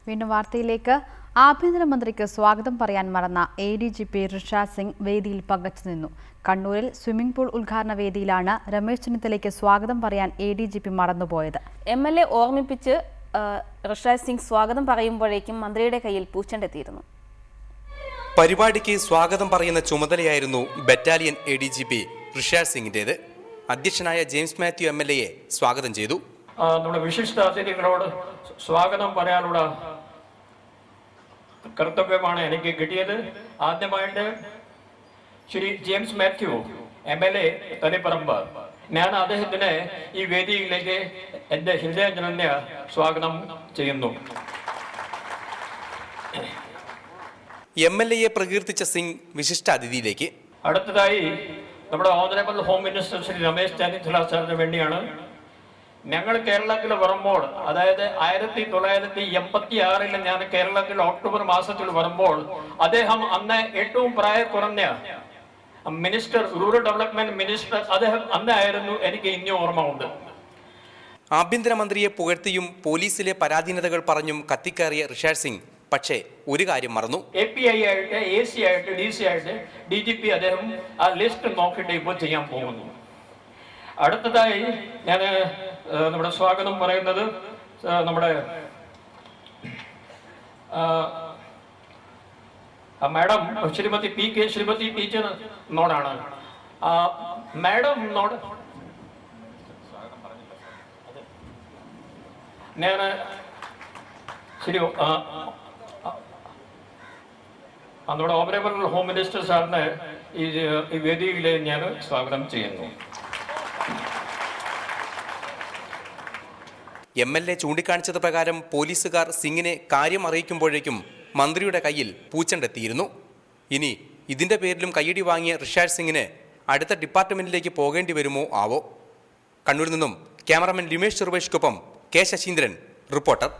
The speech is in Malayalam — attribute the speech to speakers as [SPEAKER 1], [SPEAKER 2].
[SPEAKER 1] വീണ്ടും വാർത്തയിലേക്ക്. ആഭ്യന്തരമന്ത്രിക്ക് സ്വാഗതം പറയാൻ മറന്ന ADGP ഋഷാദ് സിംഗ് വേദിയിൽ പകച്ചു നിന്നു. കണ്ണൂരിൽ സ്വിമ്മിംഗ് പൂൾ ഉദ്ഘാടന വേദിയിലാണ് രമേശ് ചെന്നിത്തലയ്ക്ക് സ്വാഗതം പറയാൻ ADGP മറന്നുപോയത്.
[SPEAKER 2] MLA ഓർമ്മിപ്പിച്ച് ഋഷാദ് സിംഗ് സ്വാഗതം പറയുമ്പോഴേക്കും മന്ത്രിയുടെ കയ്യിൽ പൂച്ചെണ്ടെത്തിയിരുന്നു.
[SPEAKER 3] പരിപാടിക്ക് സ്വാഗതം പറയുന്ന ചുമതലയായിരുന്നു ബറ്റാലിയൻ ADGP ഋഷാദ് സിംഗിന്റേത്. അധ്യക്ഷനായ ജെയിംസ് മാത്യു MLA സ്വാഗതം ചെയ്തു.
[SPEAKER 4] നമ്മുടെ വിശിഷ്ട അതിഥികളോട് സ്വാഗതം പറയാനുള്ള കർത്തവ്യമാണ് എനിക്ക് കിട്ടിയത്. ആദ്യമായിട്ട് ശ്രീ ജെയിംസ് മാത്യു MLA തളിപ്പറമ്പ്, ഞാൻ അദ്ദേഹത്തിന് ഈ വേദിയിലേക്ക് എൻ്റെ ഹൃദയജനന്യ സ്വാഗതം ചെയ്യുന്നു.
[SPEAKER 3] MLA പ്രകീർത്തിച്ച സിംഗ് വിശിഷ്ട അതിഥിയിലേക്ക്.
[SPEAKER 4] അടുത്തതായി നമ്മുടെ honourable home minister Shri Ramesh Chennithala സാറിന് വേണ്ടിയാണ്. ഞങ്ങൾ കേരളത്തിൽ വരുമ്പോൾ, അതായത് 1986 ഞാൻ കേരളത്തിൽ ഒക്ടോബർ മാസത്തിൽ വരുമ്പോൾ അദ്ദേഹം അന്ന് ഏറ്റവും പ്രായം കുറഞ്ഞ മിനിസ്റ്റർ, റൂറൽ ഡെവലപ്മെന്റ് മിനിസ്റ്റർ അദ്ദേഹം അന്നായിരുന്നു. എനിക്ക് ഇനിയും ഓർമ്മ ഉണ്ട്.
[SPEAKER 3] ആഭ്യന്തരമന്ത്രിയെ പുകഴ്ത്തിയും പോലീസിലെ പരാധീനതകൾ പറഞ്ഞും കത്തിക്കയറിയ ഋഷാദ് സിംഗ് പക്ഷേ ഒരു കാര്യം മറന്നു.
[SPEAKER 4] API ആയിട്ട്, AC ആയിട്ട്, DC ആയിട്ട് DGP അദ്ദേഹം ആ ലിസ്റ്റ് നോക്കിയിട്ട് ഇപ്പോൾ ചെയ്യാൻ പോകുന്നു. അടുത്തതായി ഞാൻ നമ്മുടെ സ്വാഗതം പറയുന്നത് നമ്മുടെ മാഡം ശ്രീമതി PK ശ്രീമതി ടീച്ചറിനോടാണ്. മാഡംനോട് ഞാൻ ശരി നമ്മുടെ ഓണറബിൾ ഹോം മിനിസ്റ്റർ സാറിന് ഈ വേദിയിൽ ഞാൻ സ്വാഗതം ചെയ്യുന്നു.
[SPEAKER 3] MLA ചൂണ്ടിക്കാണിച്ചത് പ്രകാരം പോലീസുകാർ സിംഗിനെ കാര്യം അറിയിക്കുമ്പോഴേക്കും മന്ത്രിയുടെ കയ്യിൽ പൂച്ചെണ്ടെത്തിയിരുന്നു. ഇനി ഇതിന്റെ പേരിലും കയ്യടി വാങ്ങിയ ഋഷാദ് സിംഗിന് അടുത്ത ഡിപ്പാർട്ട്മെന്റിലേക്ക് പോകേണ്ടി വരുമോ ആവോ. കണ്ണൂരിൽ നിന്നും ക്യാമറാമാൻ ലിമേഷ് ചെറുവേഷ്ക്കൊപ്പം K. ശശീന്ദ്രൻ, റിപ്പോർട്ടർ.